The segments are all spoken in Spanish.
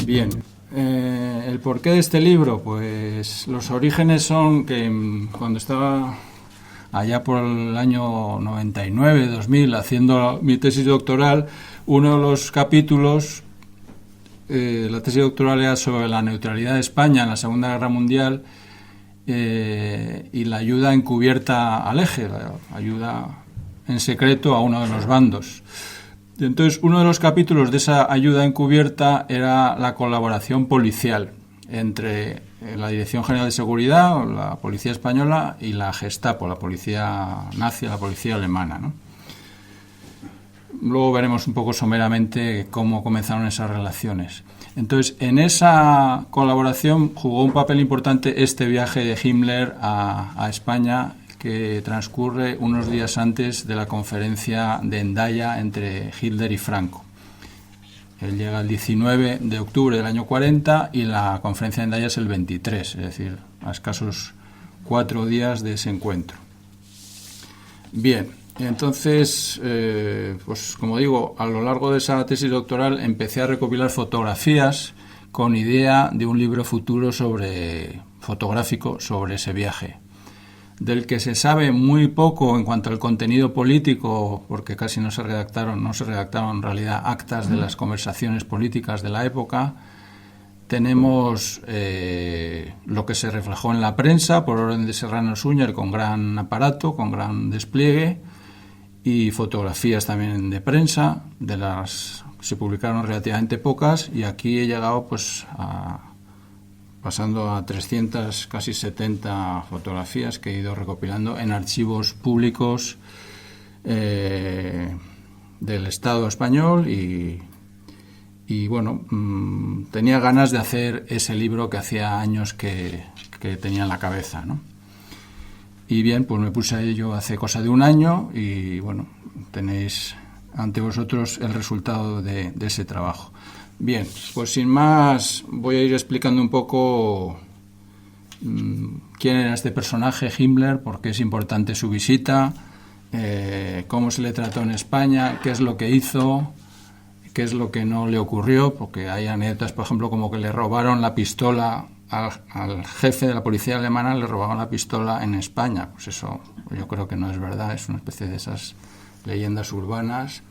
Bien, el porqué de este libro, pues los orígenes son que cuando estaba allá por el año 99, 2000, haciendo mi tesis doctoral, uno de los capítulos, la tesis doctoral era sobre la neutralidad de España en la Segunda Guerra Mundial y la ayuda encubierta al eje, la ayuda en secreto a uno de los bandos. Entonces, uno de los capítulos de esa ayuda encubierta era la colaboración policial entre la Dirección General de Seguridad, o la Policía Española, y la Gestapo, la policía nazi, la policía alemana, ¿no? Luego veremos un poco someramente cómo comenzaron esas relaciones. Entonces, en esa colaboración jugó un papel importante este viaje de Himmler a España, que transcurre unos días antes de la conferencia de Hendaya entre Hitler y Franco. Él llega el 19 de octubre del año 40 y la conferencia de Hendaya es el 23, es decir, a escasos 4 días de ese encuentro. Bien, entonces, pues como digo, a lo largo de esa tesis doctoral empecé a recopilar fotografías con idea de un libro futuro fotográfico sobre ese viaje, del que se sabe muy poco en cuanto al contenido político, porque casi no se redactaron en realidad actas de las conversaciones políticas de la época. Tenemos lo que se reflejó en la prensa por orden de Serrano Suñer, con gran aparato, con gran despliegue, y fotografías también de prensa, de las se publicaron relativamente pocas, y aquí he llegado pues pasando a 300, casi 70 fotografías que he ido recopilando en archivos públicos del Estado español y bueno, tenía ganas de hacer ese libro que hacía años que tenía en la cabeza, ¿no? Y bien, pues me puse a ello hace cosa de un año y bueno, tenéis ante vosotros el resultado de ese trabajo. Bien, pues sin más voy a ir explicando un poco quién era este personaje, Himmler, por qué es importante su visita, cómo se le trató en España, qué es lo que hizo, qué es lo que no le ocurrió, porque hay anécdotas, por ejemplo, como que le robaron la pistola al jefe de la policía alemana, le robaron la pistola en España. Pues eso yo creo que no es verdad, es una especie de esas leyendas urbanas.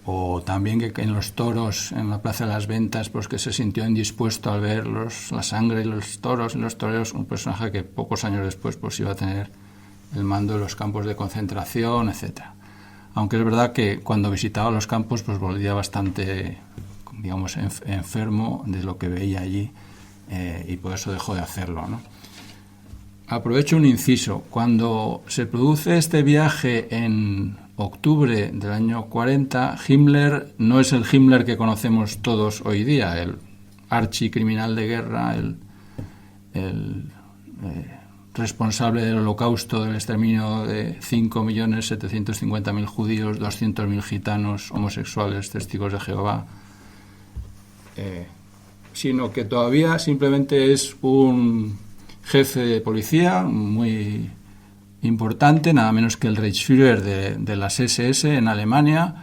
O también que en los toros, en la Plaza de las Ventas, pues que se sintió indispuesto al ver la sangre y los toros y los toreros, un personaje que pocos años después pues iba a tener el mando de los campos de concentración, etcétera. Aunque es verdad que cuando visitaba los campos pues volvía bastante, digamos, enfermo de lo que veía allí y por eso dejó de hacerlo, ¿no? Aprovecho un inciso. Cuando se produce este viaje en octubre del año 40, Himmler no es el Himmler que conocemos todos hoy día, el archicriminal de guerra, el responsable del holocausto, del exterminio de 5.750.000 judíos, 200.000 gitanos, homosexuales, testigos de Jehová, sino que todavía simplemente es un jefe de policía muy importante, nada menos que el Reichsführer de las SS en Alemania,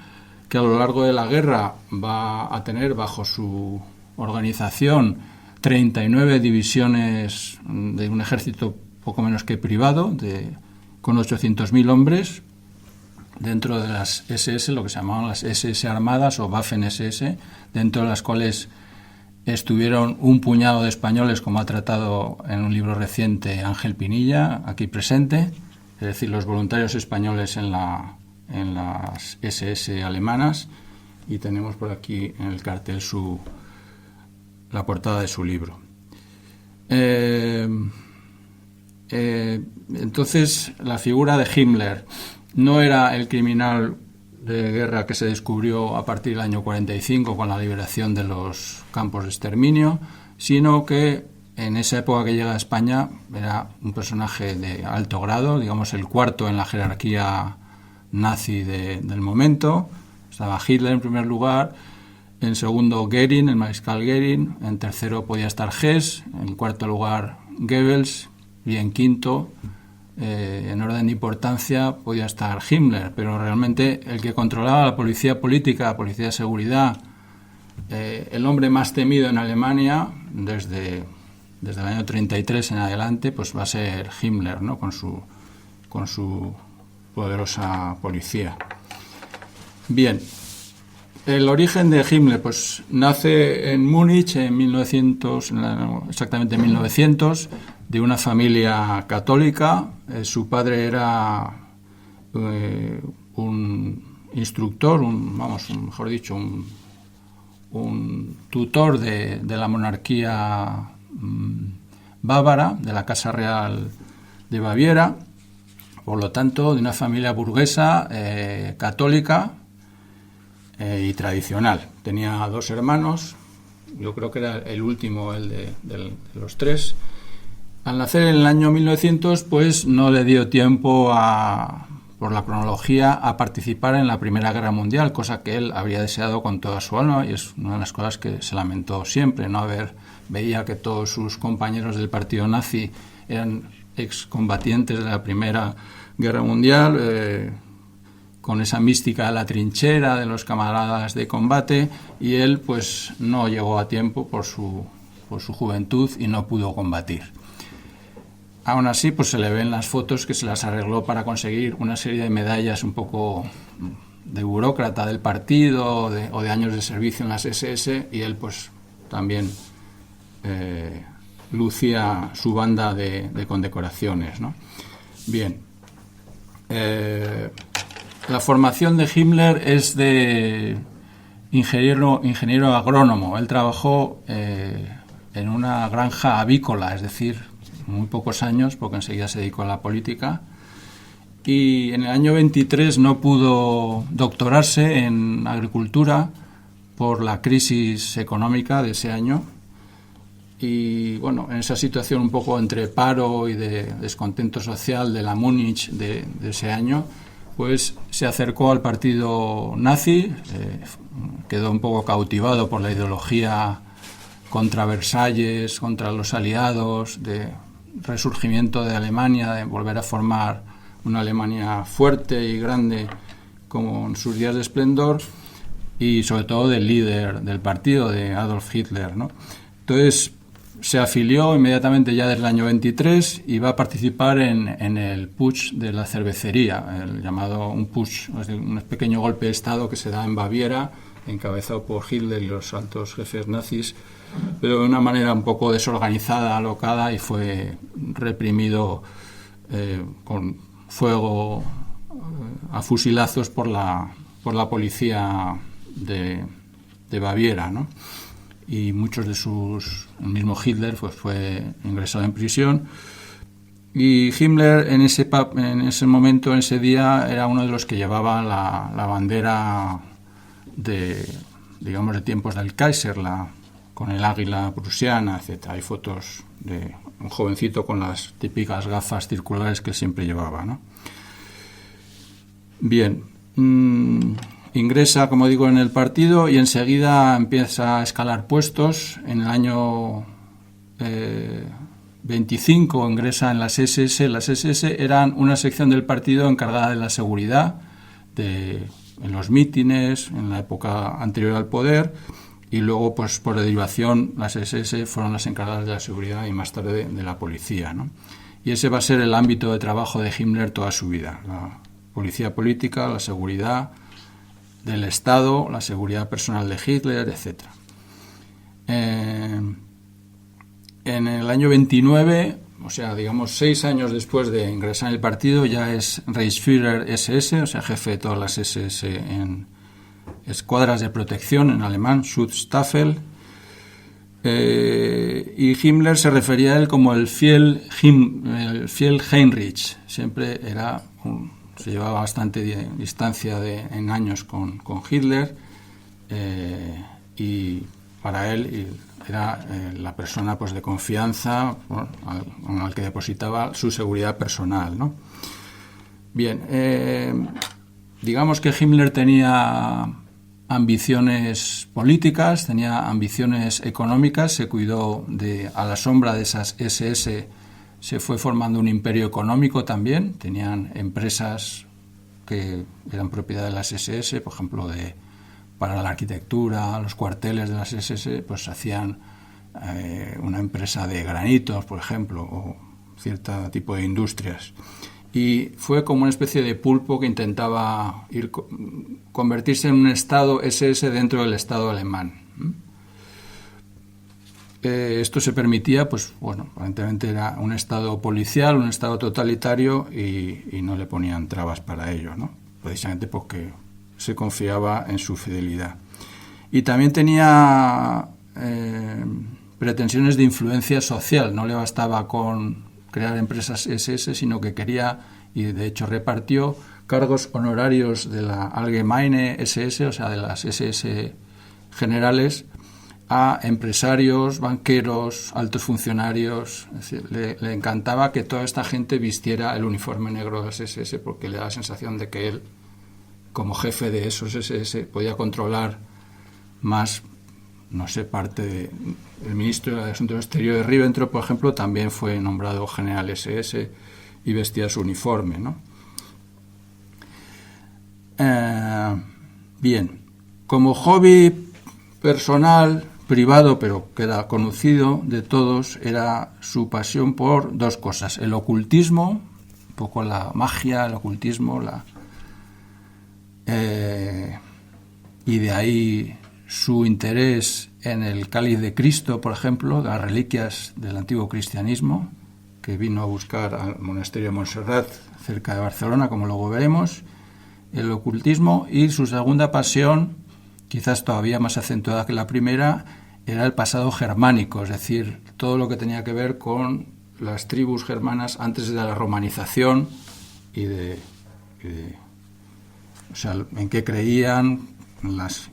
que a lo largo de la guerra va a tener bajo su organización 39 divisiones de un ejército poco menos que privado, con 800.000 hombres, dentro de las SS, lo que se llamaban las SS armadas o Waffen-SS, dentro de las cuales estuvieron un puñado de españoles, como ha tratado en un libro reciente Ángel Pinilla, aquí presente, es decir, los voluntarios españoles en las SS alemanas, y tenemos por aquí en el cartel la portada de su libro. Entonces, la figura de Himmler no era el criminal de guerra que se descubrió a partir del año 45 con la liberación de los campos de exterminio, sino que en esa época que llega a España era un personaje de alto grado, digamos el cuarto en la jerarquía nazi del momento. Estaba Hitler en primer lugar, en segundo Goering, el mariscal Goering, en tercero podía estar Hess, en cuarto lugar Goebbels y en quinto, en orden de importancia, podía estar Himmler, pero realmente el que controlaba la policía política, la policía de seguridad el hombre más temido en Alemania desde el año 33 en adelante, pues va a ser Himmler, ¿no? Con su poderosa policía. Bien, el origen de Himmler, pues nace en Múnich en 1900, exactamente en 1900, de una familia católica. Su padre era un instructor, mejor dicho, un tutor de la monarquía bávara, de la Casa Real de Baviera, por lo tanto, de una familia burguesa católica y tradicional. Tenía 2 hermanos, yo creo que era el último, de los 3. Al nacer en el año 1900, pues no le dio tiempo por la cronología, a participar en la Primera Guerra Mundial, cosa que él habría deseado con toda su alma, y es una de las cosas que se lamentó siempre, ¿no? Veía que todos sus compañeros del partido nazi eran excombatientes de la Primera Guerra Mundial, con esa mística de la trinchera, de los camaradas de combate, y él pues no llegó a tiempo por su juventud y no pudo combatir. Aún así, pues se le ven las fotos que se las arregló para conseguir una serie de medallas un poco de burócrata del partido o de años de servicio en las SS, y él pues también lucía su banda de condecoraciones, ¿no? Bien. La formación de Himmler es de ingeniero agrónomo. Él trabajó en una granja avícola, es decir, muy pocos años, porque enseguida se dedicó a la política. Y en el año 23 no pudo doctorarse en agricultura por la crisis económica de ese año. Y bueno, en esa situación un poco entre paro y de descontento social de la Múnich de ese año, pues se acercó al partido nazi, quedó un poco cautivado por la ideología contra Versalles, contra los aliados, de resurgimiento de Alemania, de volver a formar una Alemania fuerte y grande como en sus días de esplendor, y sobre todo del líder del partido, de Adolf Hitler, ¿no? Entonces se afilió inmediatamente ya desde el año 23 y va a participar en el putsch de la cervecería, el llamado un putsch, un pequeño golpe de Estado que se da en Baviera, encabezado por Hitler y los altos jefes nazis, pero de una manera un poco desorganizada, alocada, y fue reprimido con fuego a fusilazos por la policía de Baviera, ¿no? Y muchos de el mismo Hitler pues fue ingresado en prisión, y Himmler en ese momento, en ese día, era uno de los que llevaba la bandera de tiempos del Kaiser, con el águila prusiana, etc. Hay fotos de un jovencito con las típicas gafas circulares que siempre llevaba, ¿no? Bien, ingresa, como digo, en el partido y enseguida empieza a escalar puestos. En el año 25 ingresa en las SS. Las SS eran una sección del partido encargada de la seguridad en los mítines, en la época anterior al poder, y luego, pues por derivación, las SS fueron las encargadas de la seguridad y más tarde de la policía, ¿no? Y ese va a ser el ámbito de trabajo de Himmler toda su vida: la policía política, la seguridad del Estado, la seguridad personal de Hitler, etc. En el año 29, o sea, digamos 6 años después de ingresar en el partido, ya es Reichsführer SS, o sea, jefe de todas las SS en escuadras de protección, en alemán, Schutzstaffel. Y Himmler se refería a él como el fiel Heinrich. Siempre se llevaba bastante distancia en años con Hitler, y para él era la persona pues de confianza, al que depositaba su seguridad personal, ¿no? Bien, digamos que Himmler tenía ambiciones políticas, tenía ambiciones económicas, se cuidó a la sombra de esas SS, se fue formando un imperio económico también. Tenían empresas que eran propiedad de las SS, por ejemplo, de para la arquitectura, los cuarteles de las SS, pues hacían una empresa de granitos, por ejemplo, o cierto tipo de industrias. Y fue como una especie de pulpo que intentaba convertirse en un Estado SS dentro del Estado alemán. Esto se permitía, pues bueno, aparentemente era un Estado policial, un Estado totalitario y no le ponían trabas para ello, ¿no? Precisamente porque se confiaba en su fidelidad. Y también tenía pretensiones de influencia social, no le bastaba con crear empresas SS, sino que quería, y de hecho repartió, cargos honorarios de la Allgemeine SS, o sea, de las SS generales, a empresarios, banqueros, altos funcionarios. Es decir, le encantaba que toda esta gente vistiera el uniforme negro de las SS porque le da la sensación de que él, como jefe de esos SS, podía controlar más, no sé, parte del ministro de Asuntos Exteriores, Ribbentrop, por ejemplo, también fue nombrado general SS y vestía su uniforme, ¿no? Bien, como hobby personal, privado, pero que era conocido de todos, era su pasión por dos cosas: el ocultismo, un poco la magia, el ocultismo, y de ahí su interés en el cáliz de Cristo, por ejemplo, las reliquias del antiguo cristianismo, que vino a buscar al monasterio de Montserrat, cerca de Barcelona, como luego veremos, el ocultismo. Y su segunda pasión, quizás todavía más acentuada que la primera, era el pasado germánico, es decir, todo lo que tenía que ver con las tribus germanas antes de la romanización y o sea, en qué creían.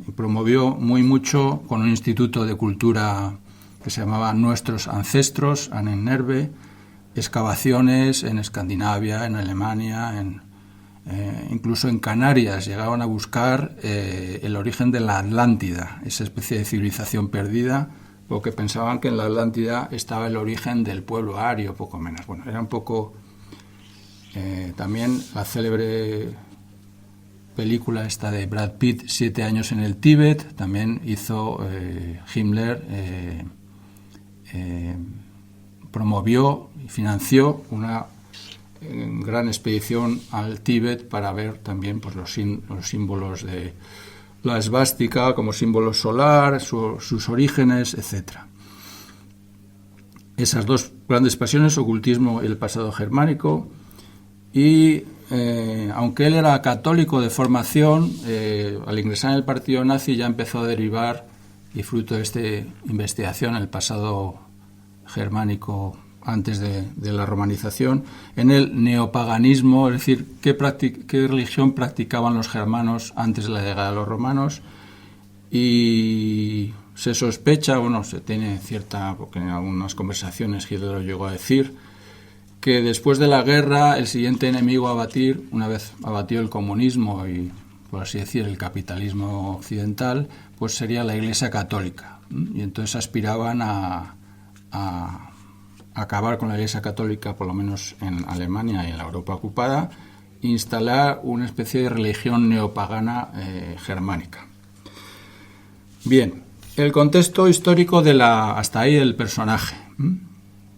Y promovió mucho con un instituto de cultura que se llamaba Nuestros Ancestros, Ahnenerbe, excavaciones en Escandinavia, en Alemania, incluso en Canarias. Llegaban a buscar el origen de la Atlántida, esa especie de civilización perdida, porque pensaban que en la Atlántida estaba el origen del pueblo ario, poco menos. Bueno, era un poco también la célebre película esta de Brad Pitt, 7 años en el Tíbet. También hizo Himmler, promovió y financió una gran expedición al Tíbet para ver también pues, los símbolos de la esvástica como símbolo solar, sus orígenes, etc. Esas dos grandes pasiones, ocultismo y el pasado germánico. Y aunque él era católico de formación, al ingresar en el partido nazi ya empezó a derivar, y fruto de esta investigación, el pasado germánico antes de la romanización, en el neopaganismo, es decir, qué religión practicaban los germanos antes de la llegada de los romanos. Y se sospecha, bueno, se tiene cierta, porque en algunas conversaciones Hitler lo llegó a decir, que después de la guerra el siguiente enemigo a abatir, una vez abatió el comunismo y, por así decir, el capitalismo occidental, pues sería la Iglesia Católica. Y entonces aspiraban a acabar con la Iglesia Católica, por lo menos en Alemania y en la Europa ocupada, e instalar una especie de religión neopagana germánica. Bien, el contexto histórico hasta ahí el personaje,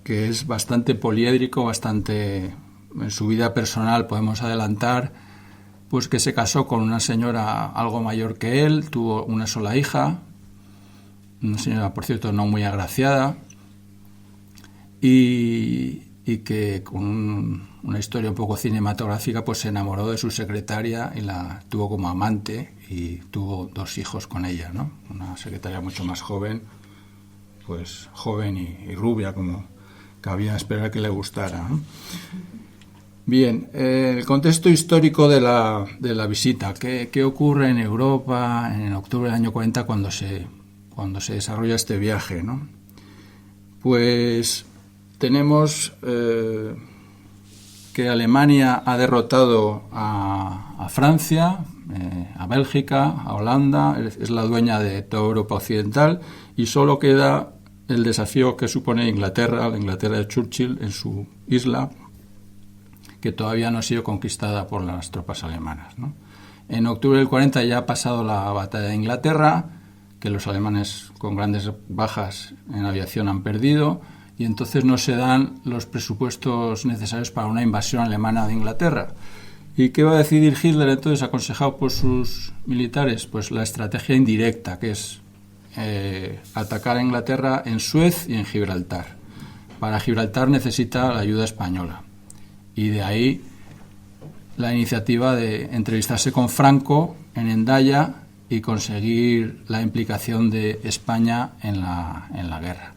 que es bastante poliédrico, bastante en su vida personal podemos adelantar, pues que se casó con una señora algo mayor que él, tuvo una sola hija, una señora, por cierto, no muy agraciada, y que con una historia un poco cinematográfica pues se enamoró de su secretaria y la tuvo como amante y tuvo 2 hijos con ella, ¿no? Una secretaria mucho más joven, pues joven y rubia, como cabía esperar que le gustara, ¿no? Bien, el contexto histórico de la visita. ¿Qué ocurre en Europa en octubre del año 40 cuando se desarrolla este viaje, ¿no? Pues tenemos que Alemania ha derrotado a Francia, a Bélgica, a Holanda, es la dueña de toda Europa occidental, y solo queda el desafío que supone Inglaterra, la Inglaterra de Churchill en su isla, que todavía no ha sido conquistada por las tropas alemanas, ¿no? En octubre del 40 ya ha pasado la batalla de Inglaterra, que los alemanes con grandes bajas en aviación han perdido, y entonces no se dan los presupuestos necesarios para una invasión alemana de Inglaterra. ¿Y qué va a decidir Hitler entonces, aconsejado por sus militares? Pues la estrategia indirecta, que es atacar a Inglaterra en Suez y en Gibraltar. Para Gibraltar necesita la ayuda española. Y de ahí la iniciativa de entrevistarse con Franco en Hendaya y conseguir la implicación de España en la guerra.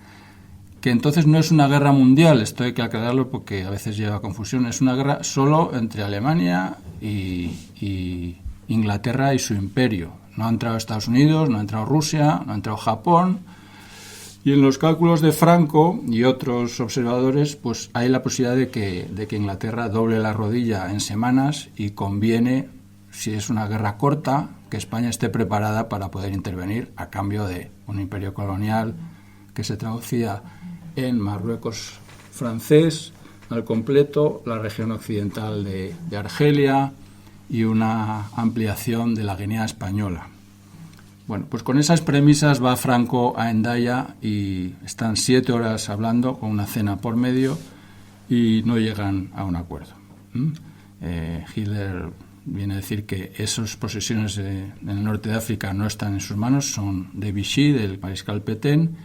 Que entonces no es una guerra mundial, esto hay que aclararlo porque a veces lleva a confusión, es una guerra solo entre Alemania y Inglaterra y su imperio. No ha entrado Estados Unidos, no ha entrado Rusia, no ha entrado Japón. Y en los cálculos de Franco y otros observadores, pues hay la posibilidad de que Inglaterra doble la rodilla en semanas y conviene, si es una guerra corta, que España esté preparada para poder intervenir a cambio de un imperio colonial que se traducía en Marruecos francés al completo, la región occidental de Argelia y una ampliación de la Guinea española. Bueno, pues con esas premisas va Franco a Hendaya y están 7 horas hablando con una cena por medio y no llegan a un acuerdo. Hitler viene a decir que esas posesiones en el norte de África no están en sus manos, son de Vichy, del mariscal Pétain,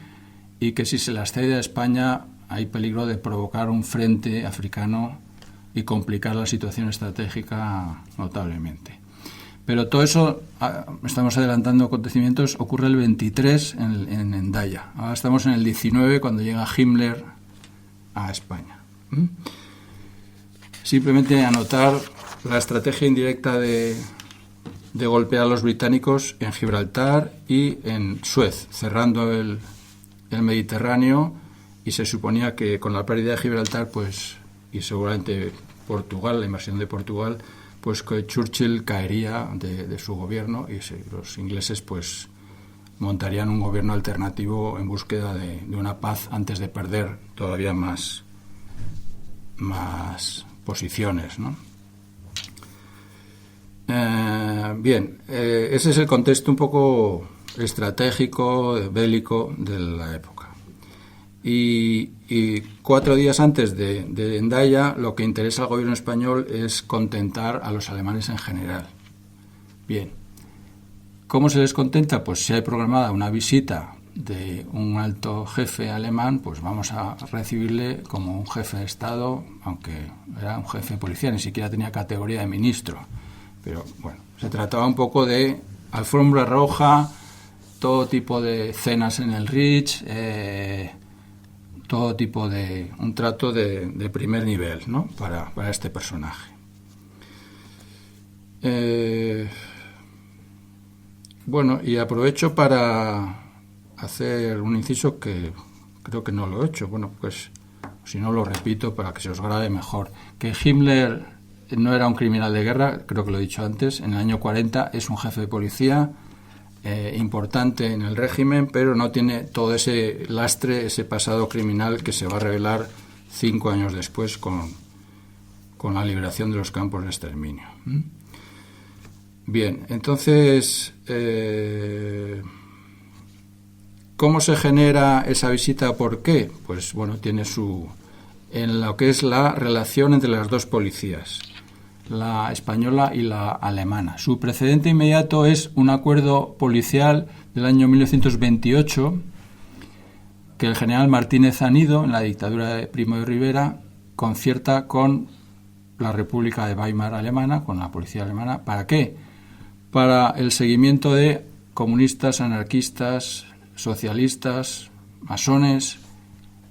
y que si se las cede a España hay peligro de provocar un frente africano y complicar la situación estratégica notablemente. Pero todo eso, estamos adelantando acontecimientos, ocurre el 23 en Hendaya. Ahora estamos en el 19 cuando llega Himmler a España. Simplemente anotar la estrategia indirecta de golpear a los británicos en Gibraltar y en Suez, cerrando el Mediterráneo, y se suponía que con la pérdida de Gibraltar, pues, y seguramente Portugal, la invasión de Portugal, pues que Churchill caería de su gobierno y los ingleses pues montarían un gobierno alternativo en búsqueda de una paz antes de perder todavía más posiciones, ¿no? Bien, ese es el contexto un poco estratégico, bélico de la época. Y 4 días antes de Hendaya, lo que interesa al gobierno español es contentar a los alemanes en general. Bien, ¿cómo se les contenta? Pues si hay programada una visita de un alto jefe alemán, pues vamos a recibirle como un jefe de Estado, aunque era un jefe de policía, ni siquiera tenía categoría de ministro. Pero bueno, se trataba un poco de alfombra roja, todo tipo de cenas en el Ritz, todo tipo de un trato de primer nivel, ¿no? para este personaje. Bueno, y aprovecho para hacer un inciso que creo que no lo he hecho. Bueno, pues si no lo repito para que se os grabe mejor. Que Himmler no era un criminal de guerra, creo que lo he dicho antes. En el año 40 es un jefe de policía importante en el régimen, pero no tiene todo ese lastre, ese pasado criminal que se va a revelar 5 años después con la liberación de los campos de exterminio. Bien, entonces, ¿cómo se genera esa visita? ¿Por qué? Pues bueno, tiene en lo que es la relación entre las dos policías, la española y la alemana. Su precedente inmediato es un acuerdo policial del año 1928 que el general Martínez Anido, en la dictadura de Primo de Rivera, concierta con la República de Weimar alemana, con la policía alemana. ¿Para qué? Para el seguimiento de comunistas, anarquistas, socialistas, masones,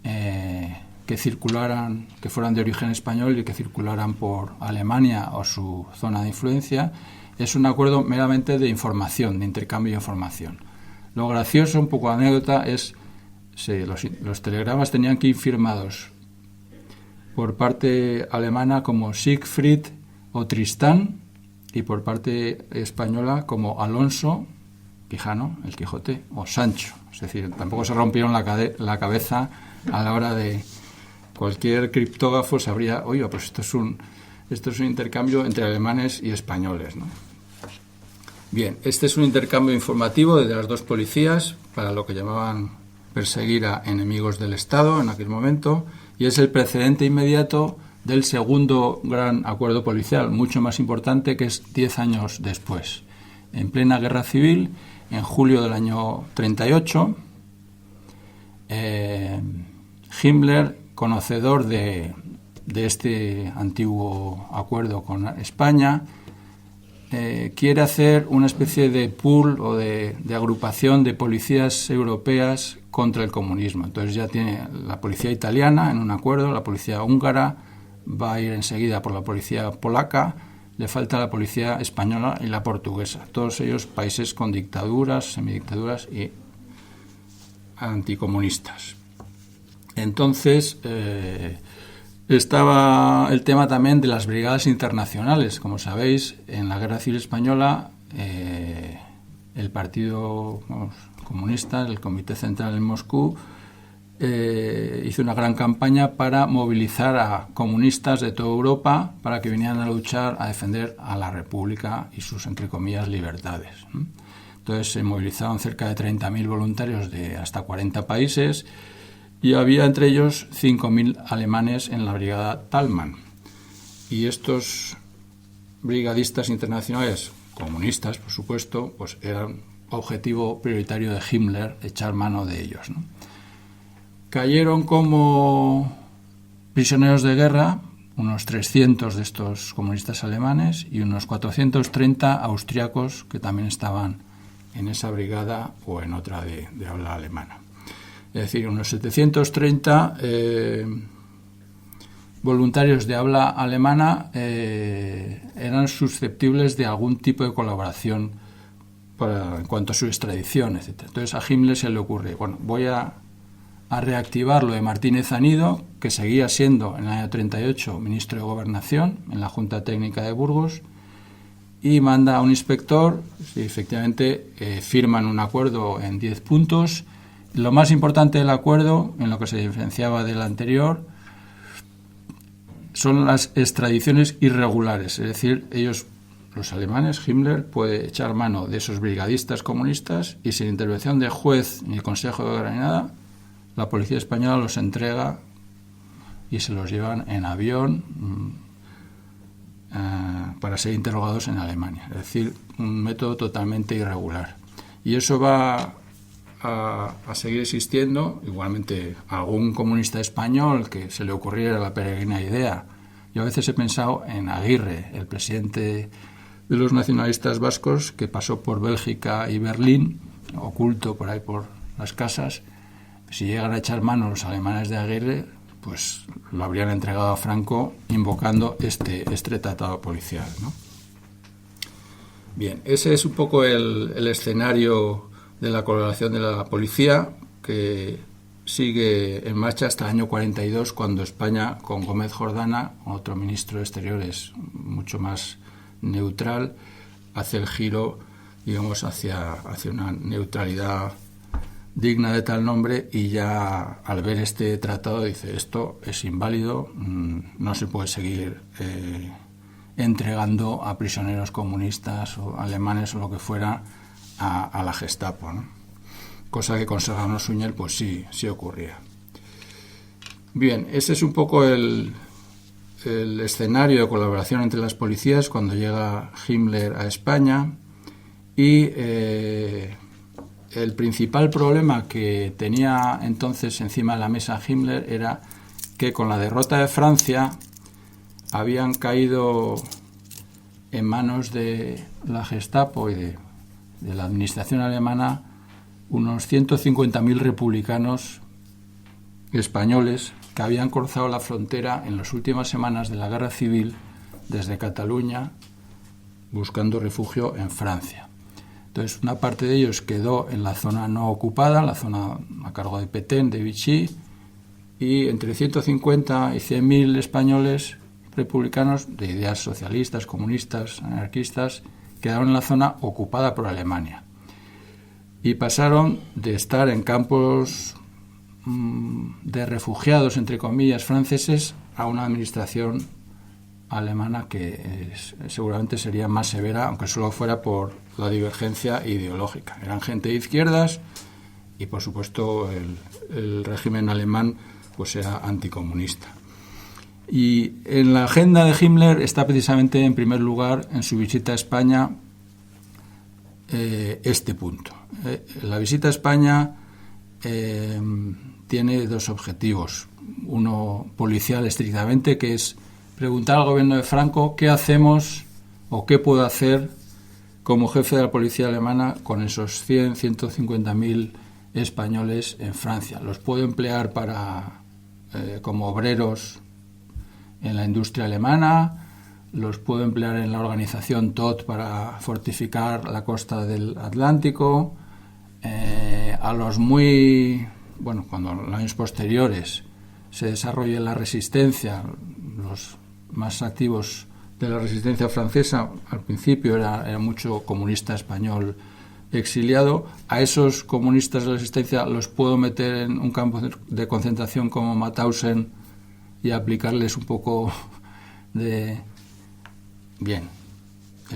que circularan, que fueran de origen español y que circularan por Alemania o su zona de influencia. Es un acuerdo meramente de información, de intercambio de información. Lo gracioso, un poco anécdota, es los telegramas tenían que ir firmados por parte alemana como Siegfried o Tristán y por parte española como Alonso, Quijano, el Quijote, o Sancho. Es decir, tampoco se rompieron la cabeza a la hora de... Cualquier criptógrafo sabría, oiga, pues esto es un intercambio entre alemanes y españoles, ¿no? Bien, este es un intercambio informativo de las dos policías para lo que llamaban perseguir a enemigos del Estado en aquel momento, y es el precedente inmediato del segundo gran acuerdo policial, mucho más importante, que es 10 años después. En plena guerra civil, en julio del año 38, Himmler, conocedor de este antiguo acuerdo con España, quiere hacer una especie de pool o de agrupación de policías europeas contra el comunismo. Entonces ya tiene la policía italiana en un acuerdo, la policía húngara, va a ir enseguida por la policía polaca, le falta la policía española y la portuguesa. Todos ellos países con dictaduras, semidictaduras y anticomunistas. Entonces estaba el tema también de las brigadas internacionales. Como sabéis, en la Guerra Civil Española el Partido Comunista, el Comité Central en Moscú, hizo una gran campaña para movilizar a comunistas de toda Europa para que vinieran a luchar, a defender a la República y sus, entre comillas, libertades. Entonces se movilizaron cerca de 30.000 voluntarios de hasta 40 países y había entre ellos 5.000 alemanes en la brigada Thälmann. Y estos brigadistas internacionales, comunistas por supuesto, pues eran objetivo prioritario de Himmler, echar mano de ellos, ¿no? Cayeron como prisioneros de guerra unos 300 de estos comunistas alemanes y unos 430 austriacos que también estaban en esa brigada o en otra de habla alemana. Es decir, unos 730 voluntarios de habla alemana eran susceptibles de algún tipo de colaboración en cuanto a su extradición, etc. Entonces a Himmler se le ocurre, bueno, voy a reactivar lo de Martínez Anido, que seguía siendo en el año 38 ministro de Gobernación en la Junta Técnica de Burgos, y manda a un inspector, y efectivamente firman un acuerdo en 10 puntos. Lo más importante del acuerdo, en lo que se diferenciaba del anterior, son las extradiciones irregulares, es decir, ellos, los alemanes, Himmler puede echar mano de esos brigadistas comunistas y sin intervención de juez ni Consejo de Guerra ni nada, la policía española los entrega y se los llevan en avión para ser interrogados en Alemania. Es decir, un método totalmente irregular. Y eso va a seguir existiendo. Igualmente, algún comunista español que se le ocurriera la peregrina idea. Yo a veces he pensado en Aguirre, el presidente de los nacionalistas vascos, que pasó por Bélgica y Berlín, oculto por ahí por las casas. Si llegan a echar mano los alemanes de Aguirre, pues lo habrían entregado a Franco invocando este tratado policial, ¿no? Bien, ese es un poco el escenario de la colaboración de la policía, que sigue en marcha hasta el año 42, cuando España, con Gómez Jordana, otro ministro de Exteriores mucho más neutral, hace el giro, digamos, hacia una neutralidad digna de tal nombre, y ya al ver este tratado dice, esto es inválido, no se puede seguir entregando a prisioneros comunistas o alemanes o lo que fuera a la Gestapo, ¿no? Cosa que con Serrano Suñer pues sí ocurría. Bien, ese es un poco el escenario de colaboración entre las policías cuando llega Himmler a España, y el principal problema que tenía entonces encima de la mesa Himmler era que con la derrota de Francia habían caído en manos de la Gestapo y de la administración alemana unos 150.000 republicanos españoles que habían cruzado la frontera en las últimas semanas de la Guerra Civil desde Cataluña buscando refugio en Francia. Entonces, una parte de ellos quedó en la zona no ocupada, la zona a cargo de Petén, de Vichy, y entre 150 y 100.000 españoles republicanos de ideas socialistas, comunistas, anarquistas, quedaron en la zona ocupada por Alemania. Y pasaron de estar en campos de refugiados, entre comillas, franceses, a una administración alemana que seguramente sería más severa, aunque solo fuera por la divergencia ideológica. Eran gente de izquierdas y, por supuesto, el régimen alemán pues era anticomunista. Y en la agenda de Himmler está precisamente en primer lugar en su visita a España este punto. La visita a España tiene dos objetivos. Uno policial estrictamente, que es preguntar al gobierno de Franco qué hacemos o qué puedo hacer como jefe de la policía alemana con esos 150.000 españoles en Francia. ¿Los puedo emplear como obreros en la industria alemana? ¿Los puedo emplear en la organización TOT para fortificar la costa del Atlántico? Cuando en los años posteriores se desarrolle la resistencia, los más activos de la resistencia francesa, al principio era mucho comunista español exiliado, a esos comunistas de la resistencia los puedo meter en un campo de concentración como Mauthausen y aplicarles un poco el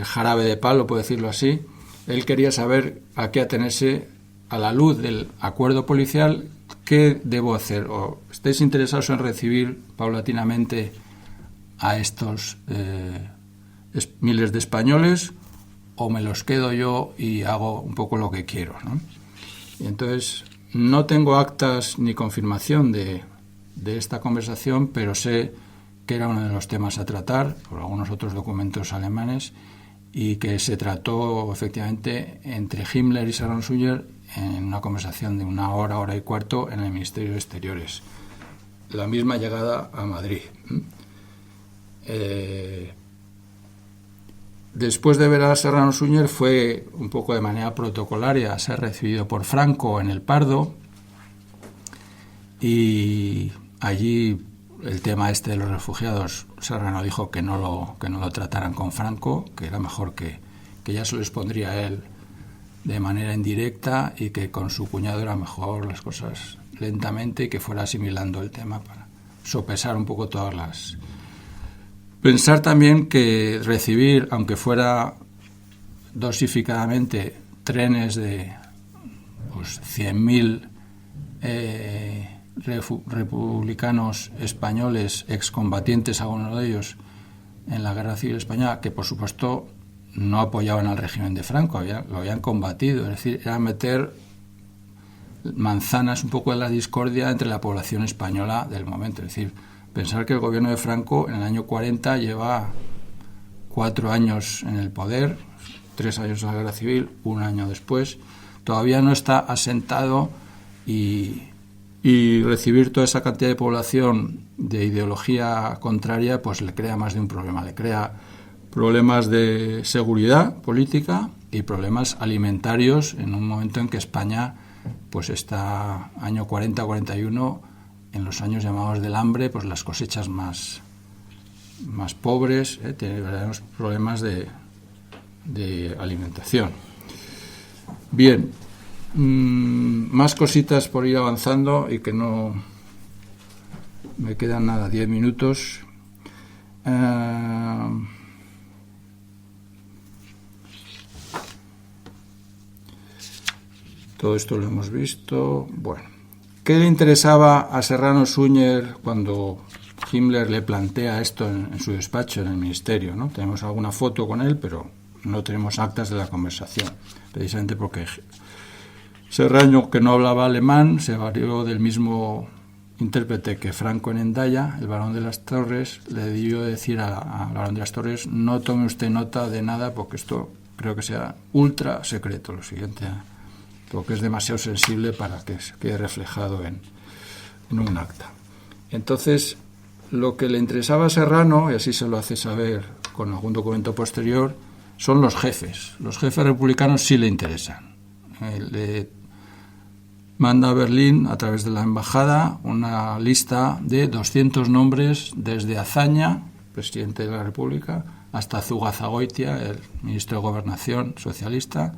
jarabe de palo, puedo decirlo así. Él quería saber a qué atenerse a la luz del acuerdo policial, qué debo hacer. ¿O estáis interesados en recibir paulatinamente a estos miles de españoles, o me los quedo yo y hago un poco lo que quiero, ¿no? Y entonces no tengo actas ni confirmación de esta conversación, pero sé que era uno de los temas a tratar por algunos otros documentos alemanes y que se trató efectivamente entre Himmler y Serrano-Suñer en una conversación de 1 hora, hora y cuarto en el Ministerio de Exteriores. La misma llegada a Madrid. Después de ver a Serrano-Suñer fue un poco de manera protocolaria a ser recibido por Franco en el Pardo, y allí el tema de los refugiados, Serrano dijo que no lo trataran con Franco, que era mejor que ya se lo expondría a él de manera indirecta y que con su cuñado era mejor las cosas lentamente y que fuera asimilando el tema para sopesar un poco todas las... Pensar también que recibir, aunque fuera dosificadamente, trenes de 100.000 republicanos españoles, excombatientes, algunos de ellos, en la Guerra Civil Española, que por supuesto no apoyaban al régimen de Franco, lo habían combatido. Es decir, era meter manzanas un poco de la discordia entre la población española del momento. Es decir, pensar que el gobierno de Franco en el año 40 lleva 4 años en el poder, 3 años en la Guerra Civil, 1 año después, todavía no está asentado, y recibir toda esa cantidad de población de ideología contraria pues le crea más de un problema. Le crea problemas de seguridad política y problemas alimentarios en un momento en que España pues está año 40-41 en los años llamados del hambre, pues las cosechas más pobres, tiene verdaderos problemas de alimentación. Bien, más cositas por ir avanzando y que no me quedan nada, 10 minutos. Todo esto lo hemos visto. Bueno, ¿qué le interesaba a Serrano-Suñer cuando Himmler le plantea esto en su despacho, en el ministerio, ¿no? Tenemos alguna foto con él, pero no tenemos actas de la conversación, precisamente porque Serrano, que no hablaba alemán, se valió del mismo intérprete que Franco en Hendaya. El barón de las Torres le debió decir al barón de las Torres: no tome usted nota de nada porque esto creo que sea ultra secreto, lo siguiente, porque es demasiado sensible para que se quede reflejado en un acta. Entonces, lo que le interesaba a Serrano, y así se lo hace saber con algún documento posterior, son los jefes. Los jefes republicanos sí le interesan. Le manda a Berlín, a través de la embajada, una lista de 200 nombres, desde Azaña, presidente de la República, hasta Zugazagoitia, el ministro de Gobernación socialista,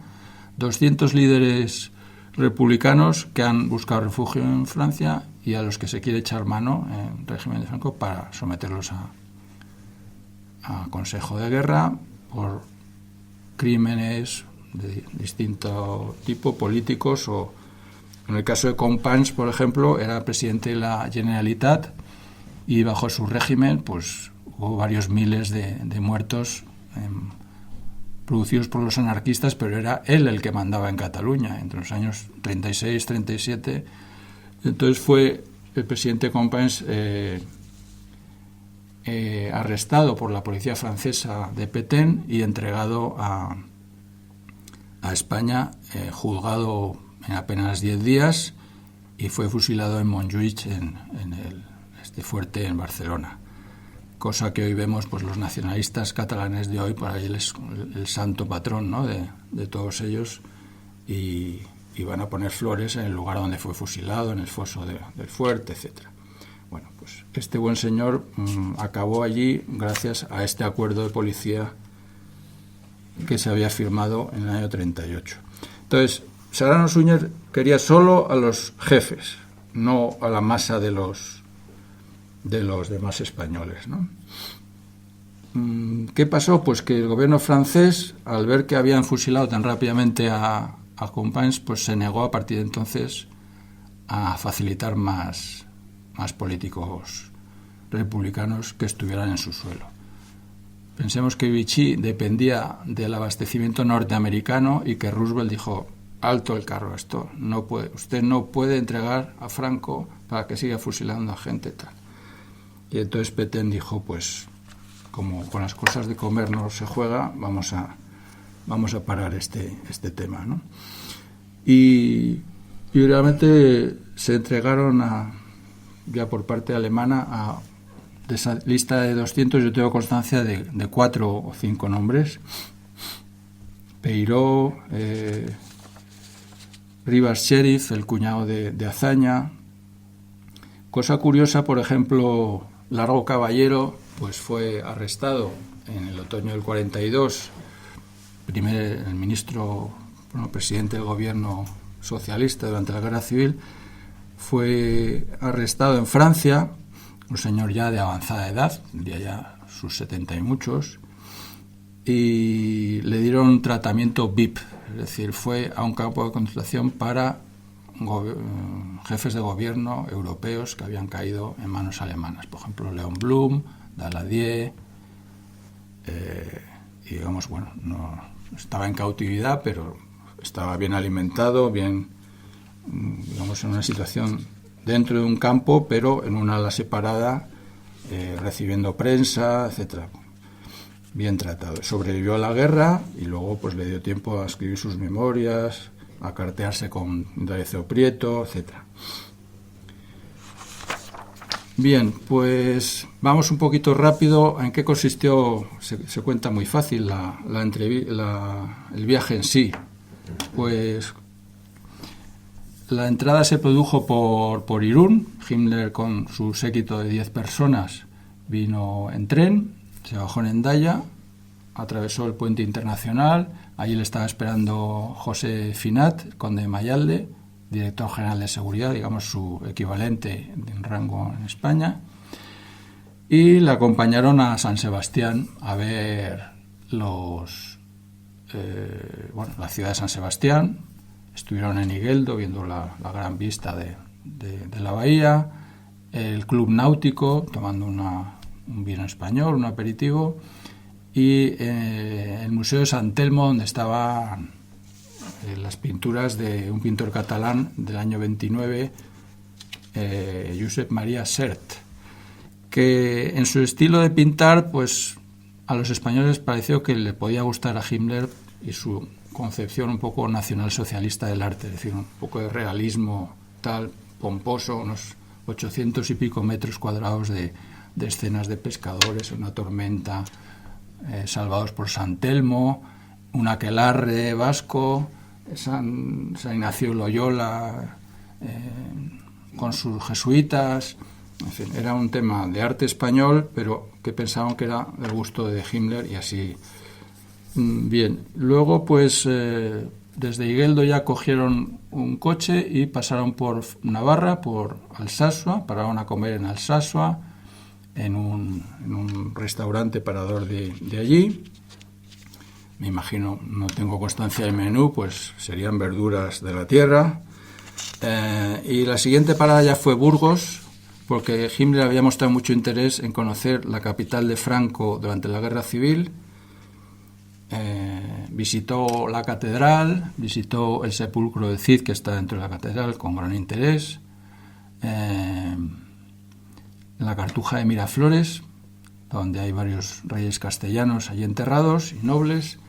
200 líderes republicanos que han buscado refugio en Francia y a los que se quiere echar mano en el régimen de Franco para someterlos a consejo de guerra por crímenes de distinto tipo, políticos, o en el caso de Companys, por ejemplo, era presidente de la Generalitat y bajo su régimen pues hubo varios miles de muertos producidos por los anarquistas, pero era él el que mandaba en Cataluña entre los años 36, 37. Entonces fue el presidente Companys arrestado por la policía francesa de Petén y entregado a España, juzgado en apenas 10 días, y fue fusilado en Montjuïc, en este fuerte en Barcelona. Cosa que hoy vemos, pues los nacionalistas catalanes de hoy, para ellos es el santo patrón, ¿no?, de todos ellos, y van a poner flores en el lugar donde fue fusilado, en el foso del fuerte, etcétera. Bueno, pues este buen señor acabó allí gracias a este acuerdo de policía que se había firmado en el año 38. Entonces, Serrano Suñer quería solo a los jefes, no a la masa de los demás españoles, ¿no? ¿Qué pasó? Pues que el gobierno francés, al ver que habían fusilado tan rápidamente a Companys, pues se negó a partir de entonces a facilitar más políticos republicanos que estuvieran en su suelo. Pensemos que Vichy dependía del abastecimiento norteamericano y que Roosevelt dijo: alto el carro, esto no puede, usted no puede entregar a Franco para que siga fusilando a gente tal. Y entonces Petén dijo: pues como con las cosas de comer no se juega, vamos a parar este tema, ¿no? Y realmente se entregaron ya por parte alemana de esa lista de 200, yo tengo constancia de 4 o 5 nombres: Peiró, Rivas Sheriff, el cuñado de Azaña. Cosa curiosa, por ejemplo, Largo Caballero pues fue arrestado en el otoño del 42, el ministro, presidente del gobierno socialista durante la Guerra Civil. Fue arrestado en Francia, un señor ya de avanzada edad, diría ya sus 70 y muchos, y le dieron tratamiento VIP, es decir, fue a un campo de concentración para jefes de gobierno europeos que habían caído en manos alemanas, por ejemplo Leon Blum, Daladier, y digamos, bueno, no estaba en cautividad, pero estaba bien alimentado, bien, digamos, en una situación dentro de un campo, pero en una ala separada, recibiendo prensa, etcétera. Bien tratado. Sobrevivió a la guerra y luego pues le dio tiempo a escribir sus memorias, a cartearse con D'Alessio Prieto, etcétera. Bien, pues vamos un poquito rápido. ¿En qué consistió? Se cuenta muy fácil el viaje en sí. Pues la entrada se produjo por Irún. Himmler, con su séquito de 10 personas, vino en tren, se bajó en Hendaya, atravesó el puente internacional. Allí le estaba esperando José Finat, conde de Mayalde, director general de seguridad, digamos su equivalente en rango en España, y le acompañaron a San Sebastián a ver la ciudad de San Sebastián. Estuvieron en Igueldo viendo la gran vista de la bahía, el club náutico, tomando un vino español, un aperitivo, y el Museo de San Telmo, donde estaban las pinturas de un pintor catalán del año 29, Josep Maria Sert, que en su estilo de pintar, pues a los españoles pareció que le podía gustar a Himmler y su concepción un poco nacionalsocialista del arte, es decir, un poco de realismo tal, pomposo, unos 800 y pico metros cuadrados de escenas de pescadores, una tormenta, salvados por San Telmo, un aquelarre vasco, San Ignacio Loyola con sus jesuitas. En fin, era un tema de arte español, pero que pensaban que era del gusto de Himmler, y así. Bien, luego pues desde Igueldo ya cogieron un coche y pasaron por Navarra, por Alsasua, pararon a comer en Alsasua, en un restaurante parador de allí. Me imagino, no tengo constancia del menú, pues serían verduras de la tierra. Y la siguiente parada ya fue Burgos, porque Himmler había mostrado mucho interés en conocer la capital de Franco durante la Guerra Civil. Visitó la catedral, visitó el sepulcro de Cid, que está dentro de la catedral, con gran interés. La Cartuja de Miraflores, donde hay varios reyes castellanos allí enterrados y nobles.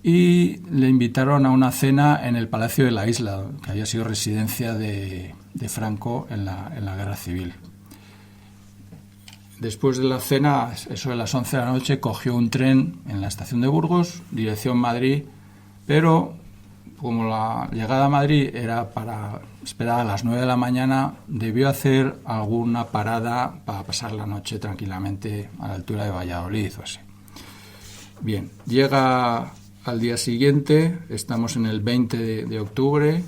Y le invitaron a una cena en el Palacio de la Isla, que había sido residencia de Franco en la Guerra Civil. Después de la cena, eso de las 11 de la noche, cogió un tren en la estación de Burgos, dirección Madrid, pero como la llegada a Madrid era para esperar a las 9 de la mañana, debió hacer alguna parada para pasar la noche tranquilamente a la altura de Valladolid o así. Bien, llega al día siguiente, estamos en el 20 de octubre,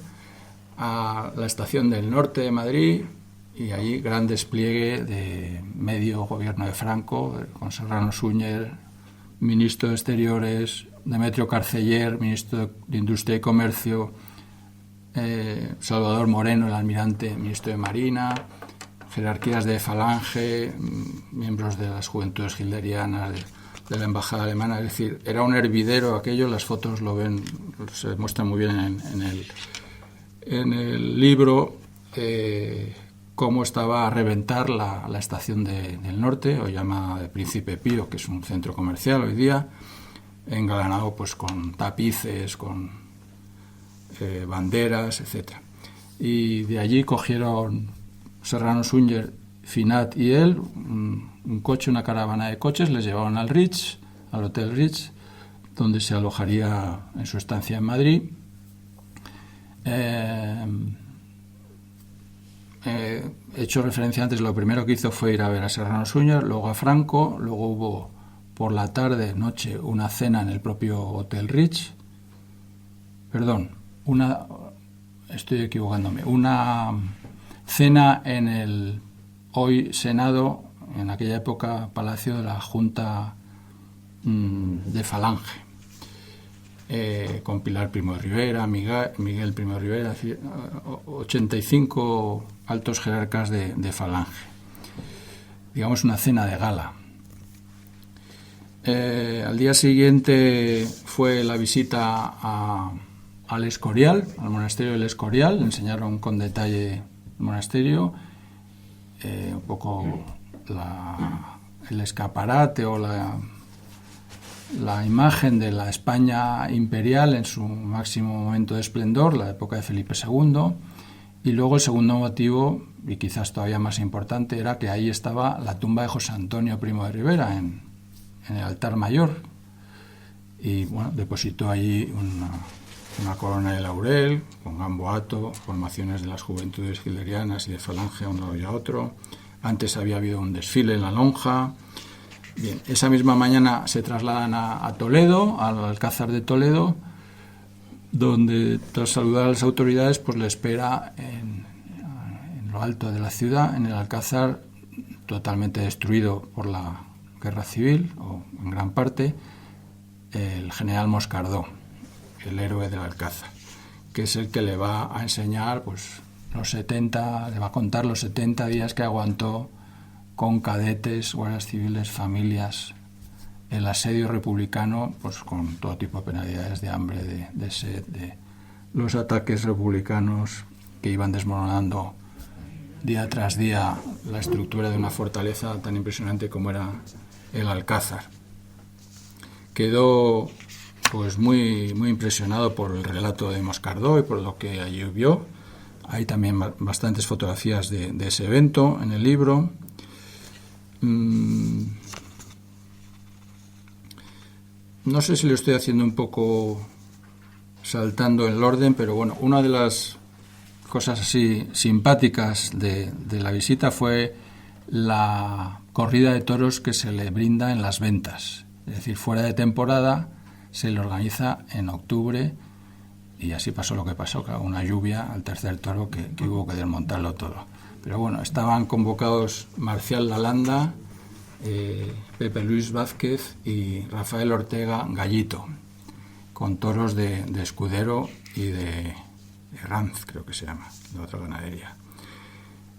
a la estación del norte de Madrid, y allí gran despliegue de medio gobierno de Franco, con Serrano Suñer, ministro de Exteriores, Demetrio Carceller, ministro de Industria y Comercio, Salvador Moreno, el almirante, ministro de Marina, jerarquías de Falange, miembros de las Juventudes Hitlerianas, de la embajada alemana. Es decir, era un hervidero aquello. Las fotos lo ven, se muestran muy bien en el libro, cómo estaba a reventar la estación del norte, o llamada de Príncipe Pío, que es un centro comercial hoy día, engalanado pues con tapices, con banderas, etc. Y de allí cogieron Serrano Suñer, Finat y él un coche, una caravana de coches, les llevaron al Ritz, al Hotel Ritz, donde se alojaría en su estancia en Madrid. He hecho referencia antes, lo primero que hizo fue ir a ver a Serrano Suñer, luego a Franco, luego hubo por la tarde, noche, una cena en el propio Hotel Ritz. Estoy equivocándome, una cena en el hoy Senado, en aquella época Palacio de la Junta de Falange, con Pilar Primo de Rivera, Miguel Primo de Rivera, 85 altos jerarcas de Falange. Digamos una cena de gala. Al día siguiente fue la visita al Escorial, al monasterio del Escorial. Le enseñaron con detalle el monasterio, un poco el escaparate o la imagen de la España imperial en su máximo momento de esplendor, la época de Felipe II. Y luego el segundo motivo, y quizás todavía más importante, era que ahí estaba la tumba de José Antonio Primo de Rivera en el altar mayor, y bueno, depositó allí una corona de laurel con gamboato, formaciones de las Juventudes Hitlerianas y de Falange a un lado y a otro. Antes había habido un desfile en la lonja. Bien, esa misma mañana se trasladan a Toledo, al Alcázar de Toledo, donde tras saludar a las autoridades pues le espera en lo alto de la ciudad, en el Alcázar, totalmente destruido por la Guerra Civil, o en gran parte, el general Moscardó, el héroe del Alcázar, que es el que le va a enseñar pues le va a contar los 70 días que aguantó con cadetes, guardias civiles, familias, el asedio republicano, pues con todo tipo de penalidades de hambre, de sed, de los ataques republicanos que iban desmoronando día tras día la estructura de una fortaleza tan impresionante como era el Alcázar. Quedó pues muy, muy impresionado por el relato de Moscardó y por lo que allí vio. Hay también bastantes fotografías de ese evento en el libro. No sé si lo estoy haciendo un poco saltando el orden, pero bueno, una de las cosas así simpáticas de la visita fue la corrida de toros que se le brinda en las ventas. Es decir, fuera de temporada se le organiza en octubre, y así pasó lo que pasó, claro, una lluvia al tercer toro que hubo que desmontarlo todo. Pero bueno, estaban convocados Marcial Lalanda, Pepe Luis Vázquez y Rafael Ortega Gallito, con toros de Escudero y de Ranz, creo que se llama, de otra ganadería.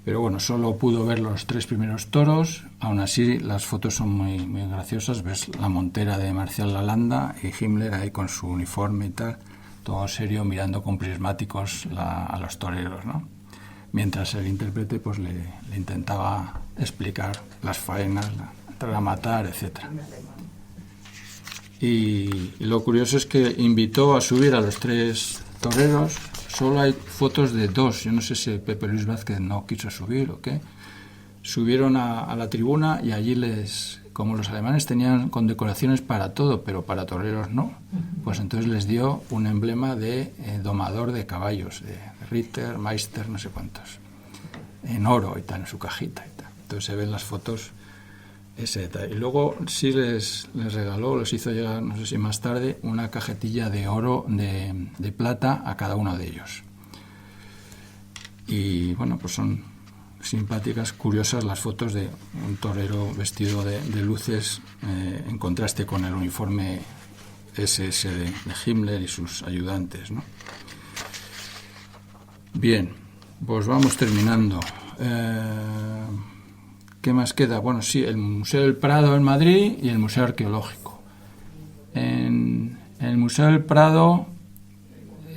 Pero bueno, solo pudo ver los 3 primeros toros. Aún así, las fotos son muy, muy graciosas. Ves la montera de Marcial Lalanda y Himmler ahí con su uniforme y tal, todo serio, mirando con prismáticos a los toreros, ¿no? Mientras el intérprete pues le intentaba explicar las faenas, entrar a matar, etc. Y lo curioso es que invitó a subir a los 3 toreros. Solo hay fotos de 2. Yo no sé si Pepe Luis Vázquez no quiso subir o qué. Subieron a la tribuna y allí como los alemanes tenían condecoraciones para todo, pero para toreros no, pues entonces les dio un emblema de domador de caballos, de Ritter, Meister, no sé cuántos, en oro y tal, en su cajita y tal. Entonces se ven las fotos ese detalle. Y luego sí les regaló, les hizo llegar, no sé si más tarde, una cajetilla de oro, de plata a cada uno de ellos. Y bueno, pues son simpáticas, curiosas las fotos de un torero vestido de luces en contraste con el uniforme SS de Himmler y sus ayudantes, ¿no? Bien, pues vamos terminando. ¿Qué más queda? Bueno, sí, el Museo del Prado en Madrid y el Museo Arqueológico. En el Museo del Prado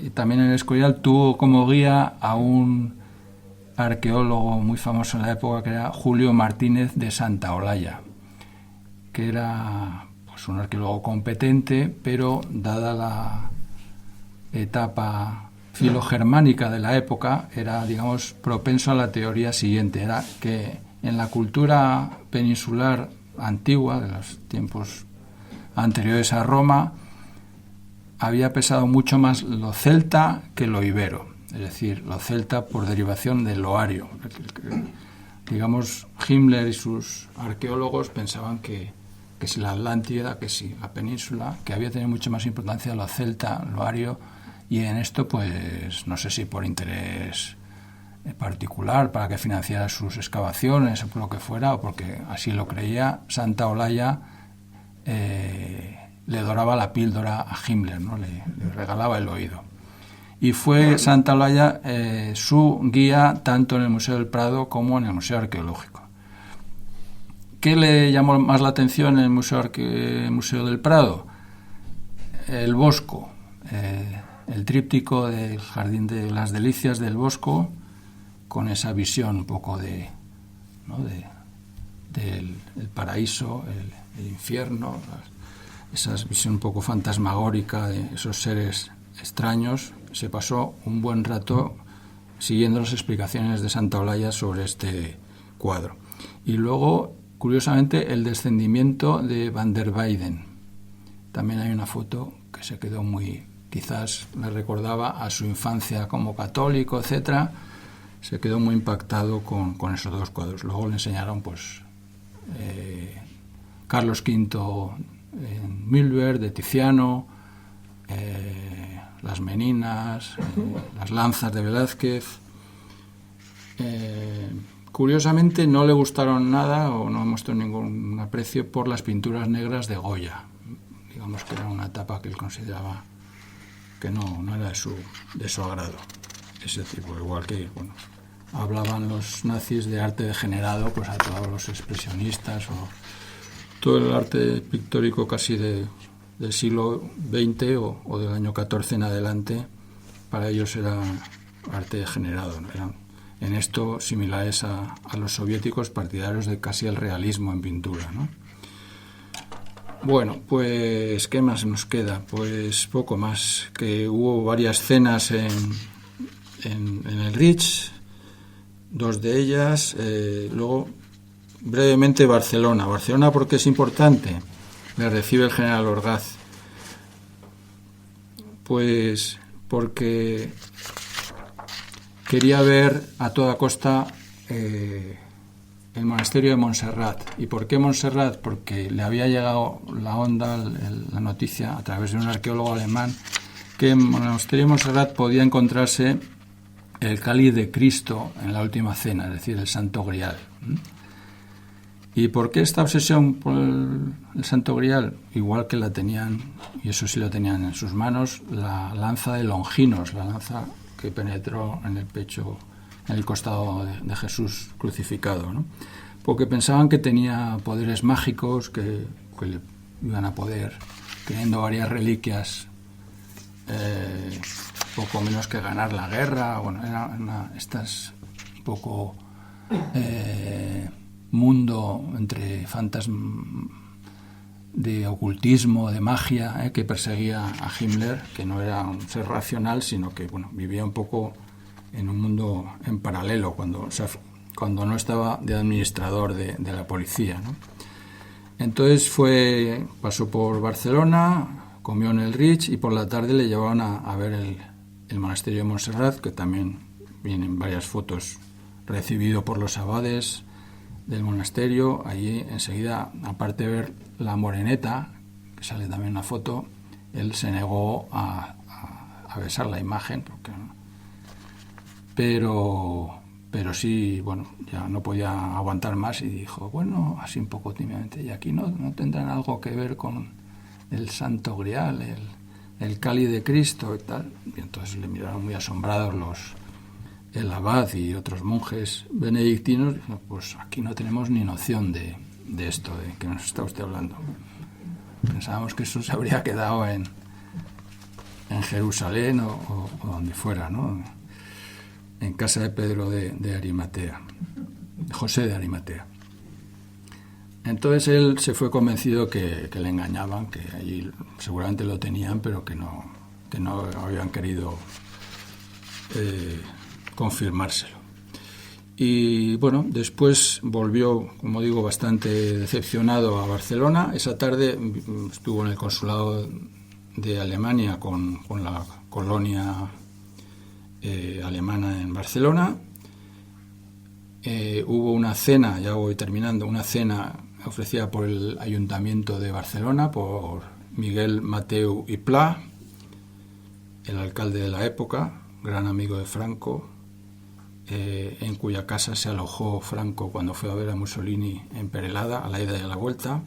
y también en el Escorial tuvo como guía a un arqueólogo muy famoso en la época, que era Julio Martínez de Santaolalla, que era pues un arqueólogo competente, pero dada la etapa filogermánica de la época, era, digamos, propenso a la teoría siguiente, era que en la cultura peninsular antigua, de los tiempos anteriores a Roma, había pesado mucho más lo celta que lo ibero. Es decir, lo celta por derivación de lo ario. Digamos, Himmler y sus arqueólogos pensaban que si la Atlántida, que si la península, que había tenido mucho más importancia lo celta, lo ario, y en esto, pues, no sé si por interés particular, para que financiara sus excavaciones o por lo que fuera, o porque así lo creía, Santaolalla le doraba la píldora a Himmler, ¿no? Le regalaba el oído. Y fue Santaolalla su guía tanto en el Museo del Prado como en el Museo Arqueológico. ¿Qué le llamó más la atención en el Museo del Prado? El Bosco, el tríptico del Jardín de las Delicias del Bosco, con esa visión un poco del paraíso, el infierno, esa visión un poco fantasmagórica de esos seres extraños. Se pasó un buen rato siguiendo las explicaciones de Santaolalla sobre este cuadro. Y luego, curiosamente, el descendimiento de Van der Weyden. También hay una foto que se quedó quizás le recordaba a su infancia como católico, etcétera. Se quedó muy impactado con esos 2 cuadros. Luego le enseñaron, pues, Carlos V en Milberg, de Tiziano, las Meninas, las Lanzas de Velázquez. Curiosamente no le gustaron nada o no mostró ningún aprecio por las pinturas negras de Goya. Digamos que era una etapa que él consideraba que no era de su agrado. Ese tipo, igual que, bueno, hablaban los nazis de arte degenerado, pues a todos los expresionistas o todo el arte pictórico casi del siglo XX o del año 14 en adelante, para ellos era arte degenerado, ¿no? Eran en esto similares a los soviéticos, partidarios de casi el realismo en pintura, ¿no? Bueno, pues ¿qué más nos queda? Pues poco más, que hubo varias cenas en el Ritz, 2 de ellas, luego brevemente Barcelona. Barcelona, ¿por qué es importante? Le recibe el general Orgaz. Pues porque quería ver a toda costa el monasterio de Montserrat. ¿Y por qué Montserrat? Porque le había llegado la onda, la noticia, a través de un arqueólogo alemán, que en el monasterio de Montserrat podía encontrarse el cáliz de Cristo en la última cena, es decir, el Santo Grial. ¿Y por qué esta obsesión por el Santo Grial? Igual que la tenían, y eso sí lo tenían en sus manos, la lanza de Longinos, la lanza que penetró en el pecho, en el costado de Jesús crucificado, ¿no? Porque pensaban que tenía poderes mágicos, que le iban a poder, teniendo varias reliquias, poco menos que ganar la guerra. Bueno, era estas un poco mundo entre fantasmas de ocultismo, de magia, que perseguía a Himmler, que no era un ser racional, sino que vivía un poco en un mundo en paralelo cuando no estaba de administrador de la policía, ¿no? Entonces pasó por Barcelona, comió en el Rich y por la tarde le llevaron a ver el monasterio de Montserrat, que también vienen varias fotos, recibido por los abades del monasterio. Allí enseguida, aparte de ver la moreneta, que sale también una foto, él se negó a besar la imagen, pero sí, ya no podía aguantar más y dijo, así un poco tímidamente, y aquí no tendrán algo que ver con el Santo Grial, el cáliz de Cristo y tal. Y entonces le miraron muy asombrados el abad y otros monjes benedictinos. Pues aquí no tenemos ni noción de esto, de que nos está usted hablando. Pensábamos que eso se habría quedado en Jerusalén o donde fuera, ¿no? En casa de Pedro de Arimatea, José de Arimatea. Entonces él se fue convencido que le engañaban, que allí seguramente lo tenían, pero que no habían querido confirmárselo. Y después volvió, como digo, bastante decepcionado a Barcelona. Esa tarde estuvo en el consulado de Alemania con la colonia alemana en Barcelona. Hubo una cena, ya voy terminando, una cena ofrecida por el Ayuntamiento de Barcelona, por Miguel Mateu i Pla, el alcalde de la época, gran amigo de Franco, en cuya casa se alojó Franco cuando fue a ver a Mussolini en Perelada, a la ida y a la vuelta.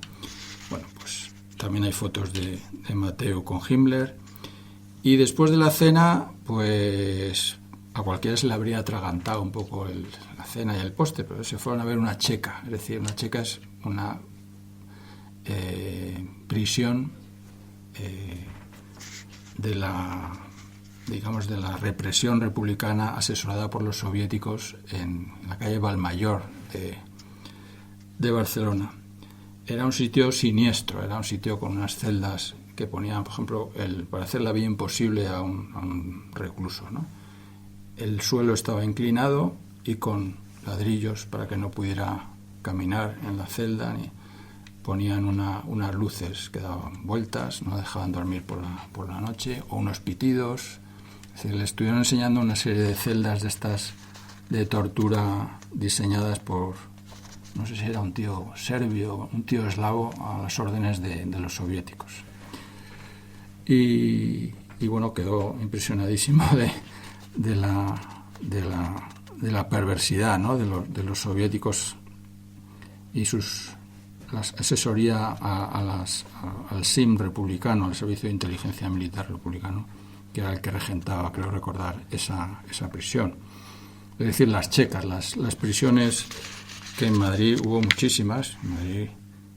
Pues también hay fotos de Mateu con Himmler. Y después de la cena, pues a cualquiera se le habría atragantado un poco la cena y el postre, pero se fueron a ver una checa. Es decir, una checa es una prisión de la represión republicana asesorada por los soviéticos en la calle Valmayor de Barcelona. Era un sitio siniestro, era un sitio con unas celdas que ponían, por ejemplo, para hacer la vida imposible a un recluso, ¿no? El suelo estaba inclinado y con ladrillos para que no pudiera caminar en la celda, ni ponían unas luces que daban vueltas, no dejaban dormir por la noche, o unos pitidos. Es decir, le estuvieron enseñando una serie de celdas de estas de tortura diseñadas por, no sé si era un tío serbio, un tío eslavo, a las órdenes de los soviéticos. Y quedó impresionadísimo de la perversidad, ¿no? de los soviéticos y la asesoría al SIM republicano, al Servicio de Inteligencia Militar republicano, que era el que regentaba, creo recordar, esa prisión. Es decir, las checas, las prisiones, que en Madrid hubo muchísimas. En Madrid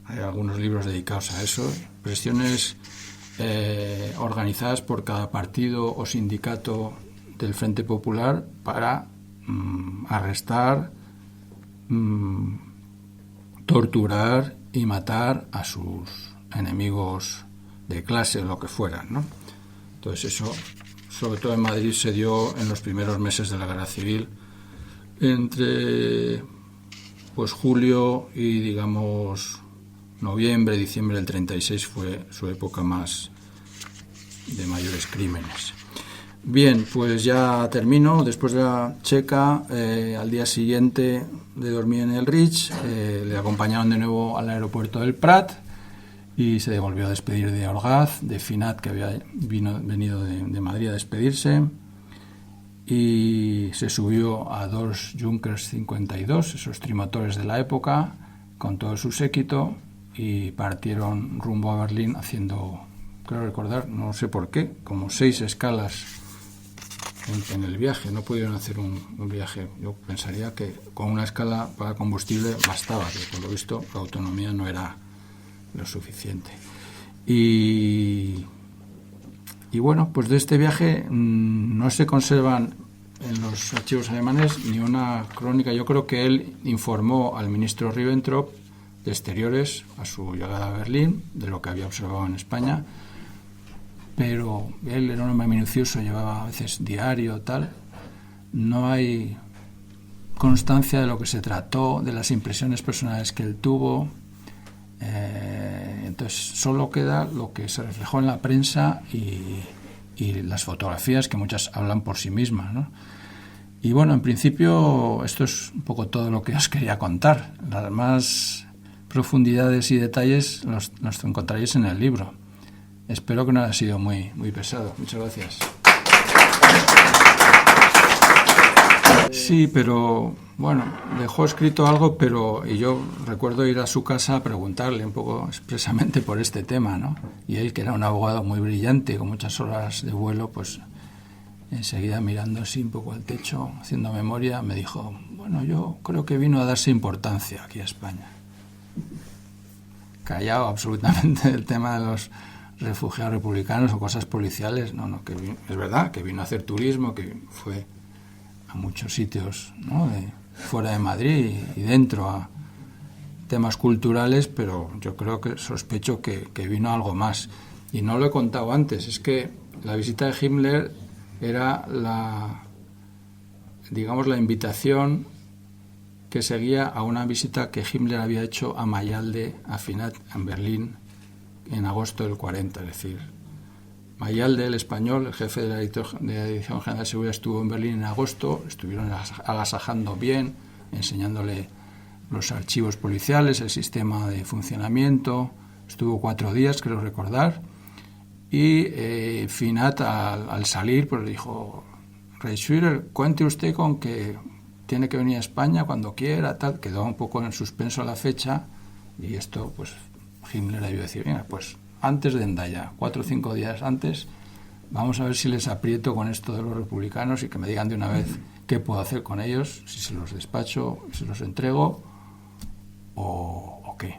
hay algunos libros dedicados a eso. Prisiones organizadas por cada partido o sindicato del Frente Popular para arrestar, torturar y matar a sus enemigos de clase o lo que fueran, ¿no? Entonces eso, sobre todo en Madrid, se dio en los primeros meses de la Guerra Civil, entre julio y noviembre, diciembre del 36 fue su época más de mayores crímenes. Bien, pues ya termino. Después de la checa, al día siguiente de dormir en el Rich, le acompañaron de nuevo al aeropuerto del Prat y se volvió a despedir de Orgaz, de Finat, que había venido de Madrid a despedirse. y se subió a dos Junkers 52, esos trimotores de la época, con todo su séquito, y partieron rumbo a Berlín haciendo, creo recordar, no sé por qué, como 6 escalas en el viaje. No pudieron hacer un viaje. Yo pensaría que con una escala para combustible bastaba, que por lo visto la autonomía no era lo suficiente. Y bueno, pues de este viaje no se conservan en los archivos alemanes ni una crónica. Yo creo que él informó al ministro Ribbentrop de Exteriores a su llegada a Berlín de lo que había observado en España, pero él era un hombre minucioso, llevaba a veces diario, tal. No hay constancia de lo que se trató, de las impresiones personales que él tuvo. Entonces solo queda lo que se reflejó en la prensa y las fotografías, que muchas hablan por sí mismas, ¿no? Y bueno, en principio esto es un poco todo lo que os quería contar. Las más profundidades y detalles los encontraréis en el libro. Espero que no haya sido muy pesado. Muchas gracias. Sí, pero bueno, dejó escrito algo, y yo recuerdo ir a su casa a preguntarle un poco expresamente por este tema, ¿no? Y él, que era un abogado muy brillante, con muchas horas de vuelo, pues enseguida mirando así un poco al techo, haciendo memoria, me dijo, bueno, yo creo que vino a darse importancia aquí a España. Callado absolutamente del tema de los refugiados republicanos o cosas policiales. No, que es verdad que vino a hacer turismo, que fue a muchos sitios, ¿no?, fuera de Madrid y dentro, a temas culturales, pero yo creo que sospecho que vino a algo más. Y no lo he contado antes, es que la visita de Himmler era la invitación que seguía a una visita que Himmler había hecho a Mayalde, a Finat, en Berlín, en agosto del 40, es decir, Mayalde, el español, el jefe de la Dirección General de Seguridad, estuvo en Berlín en agosto, estuvieron agasajando bien, enseñándole los archivos policiales, el sistema de funcionamiento. Estuvo 4 días, creo recordar, y Finat al salir pues dijo, Reichsführer, cuente usted con que tiene que venir a España cuando quiera, tal. Quedó un poco en suspenso la fecha, y esto pues Himmler debió decir, venga, pues antes de Hendaya, 4 o 5 días antes, vamos a ver si les aprieto con esto de los republicanos y que me digan de una vez qué puedo hacer con ellos, si se los despacho, si se los entrego o qué.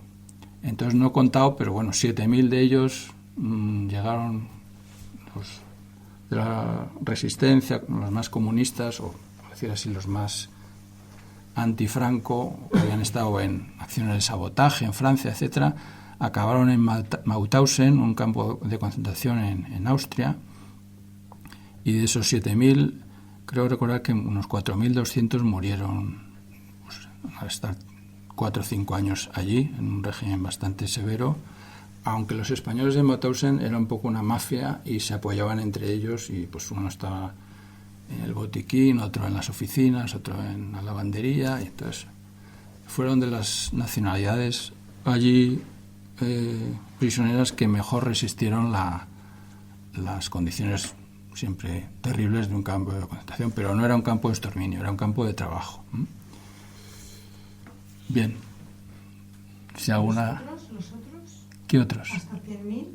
Entonces no he contado, pero bueno, 7.000 de ellos llegaron, los de la resistencia, los más comunistas, o por decir así, los más antifranco, que habían estado en acciones de sabotaje en Francia, etcétera. Acabaron en Mauthausen, un campo de concentración en Austria, y de esos 7.000, creo recordar que unos 4.200 murieron, pues, al estar 4 o 5 años allí, en un régimen bastante severo, aunque los españoles de Mauthausen eran un poco una mafia y se apoyaban entre ellos, y pues uno estaba en el botiquín, otro en las oficinas, otro en la lavandería, y entonces fueron de las nacionalidades allí prisioneras que mejor resistieron las condiciones siempre terribles de un campo de concentración, pero no era un campo de exterminio, era un campo de trabajo. Bien. Si alguna... ¿Los otros? ¿Qué otros? ¿Hasta 100.000?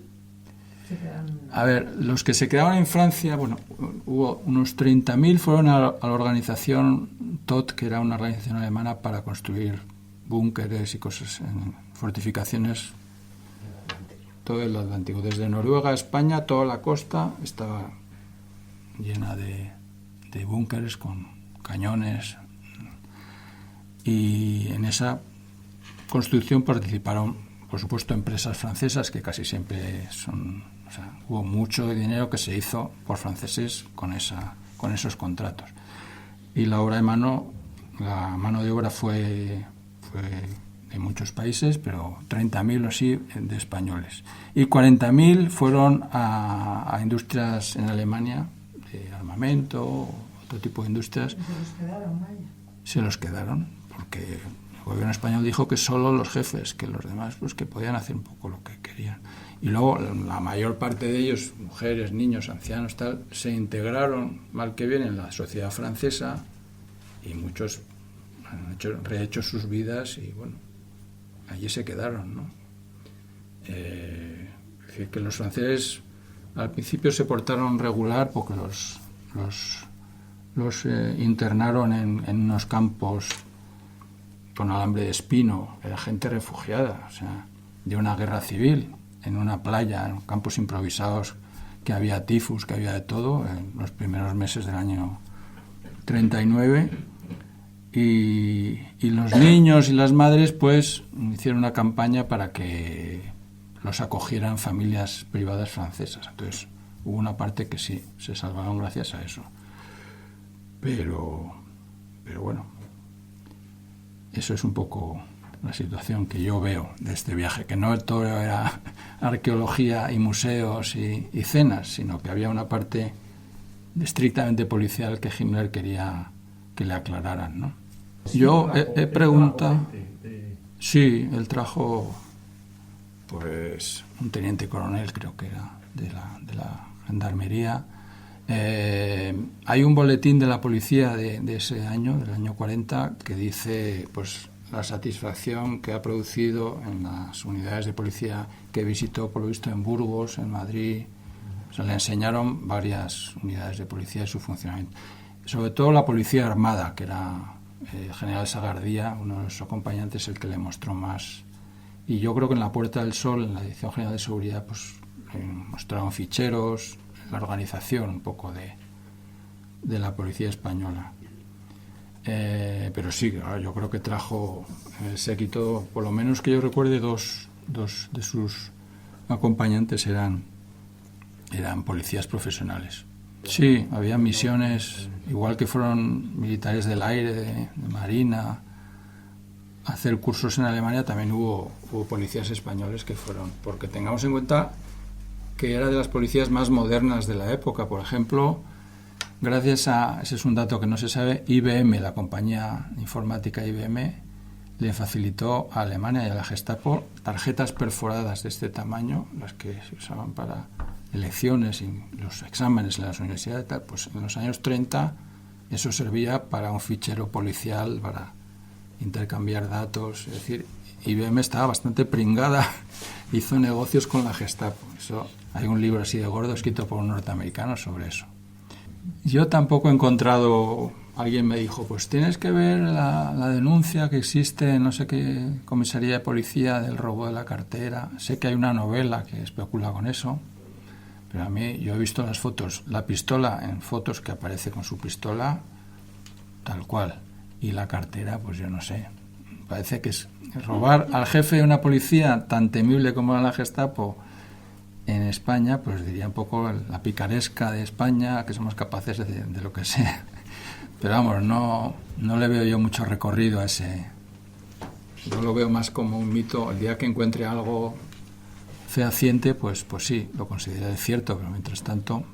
A ver, los que se quedaron en Francia, bueno, hubo unos 30.000 fueron a la organización TOT, que era una organización alemana para construir búnkeres y cosas en fortificaciones, todo el Atlántico, desde Noruega a España, toda la costa estaba llena de búnkeres con cañones, y en esa construcción participaron, por supuesto, empresas francesas, que casi siempre son, o sea, hubo mucho dinero que se hizo por franceses con esos contratos, y la mano de obra fue de muchos países, pero 30.000 o así de españoles, y 40.000 fueron a industrias en Alemania de armamento, otro tipo de industrias. ¿Se los quedaron, vaya? Se los quedaron porque gobierno español dijo que solo los jefes, que los demás pues que podían hacer un poco lo que querían. Y luego la mayor parte de ellos, mujeres, niños, ancianos, tal, se integraron mal que bien en la sociedad francesa y muchos han rehecho sus vidas y bueno, allí se quedaron, ¿no? Es decir, que los franceses al principio se portaron regular porque los internaron en unos campos con alambre de espino, era gente refugiada, o sea, de una guerra civil, en una playa, en campos improvisados, que había tifus, que había de todo, en los primeros meses del año 39, y los niños y las madres pues hicieron una campaña para que los acogieran familias privadas francesas. Entonces hubo una parte que sí, se salvaron gracias a eso. Pero bueno, eso es un poco la situación que yo veo de este viaje, que no todo era arqueología y museos y cenas, sino que había una parte estrictamente policial que Himmler quería que le aclararan, ¿no? Yo he preguntado... Sí, él trajo pues un teniente coronel, creo que era, de la gendarmería. Hay un boletín de la policía de ese año, del año 40, que dice pues la satisfacción que ha producido en las unidades de policía que visitó, por lo visto, en Burgos, en Madrid. O sea, le enseñaron varias unidades de policía y su funcionamiento. Sobre todo la policía armada, que era el general Sagardía, uno de sus acompañantes, el que le mostró más. Y yo creo que en la Puerta del Sol, en la Dirección General de Seguridad, pues mostraron ficheros, la organización un poco de la policía española. Pero sí, yo creo que trajo el séquito, por lo menos que yo recuerde, dos de sus acompañantes eran policías profesionales. Sí, había misiones, igual que fueron militares del aire, de marina, a hacer cursos en Alemania, también hubo policías españoles que fueron, porque tengamos en cuenta que era de las policías más modernas de la época. Por ejemplo, gracias a, ese es un dato que no se sabe, IBM, la compañía informática IBM, le facilitó a Alemania y a la Gestapo tarjetas perforadas de este tamaño, las que se usaban para elecciones y los exámenes en las universidades, tal. Pues en los años 30 eso servía para un fichero policial, para intercambiar datos. Es decir, IBM estaba bastante pringada, hizo negocios con la Gestapo. Eso, hay un libro así de gordo escrito por un norteamericano sobre eso. Yo tampoco he encontrado... Alguien me dijo, pues tienes que ver la denuncia que existe en no sé qué comisaría de policía del robo de la cartera. Sé que hay una novela que especula con eso, pero a mí, yo he visto las fotos, la pistola en fotos que aparece con su pistola tal cual, y la cartera, pues yo no sé. Parece que es robar al jefe de una policía tan temible como era la Gestapo en España, pues diría un poco la picaresca de España, que somos capaces de lo que sea. Pero vamos, no le veo yo mucho recorrido a ese. Yo lo veo más como un mito. El día que encuentre algo fehaciente, pues sí, lo consideraré cierto, pero mientras tanto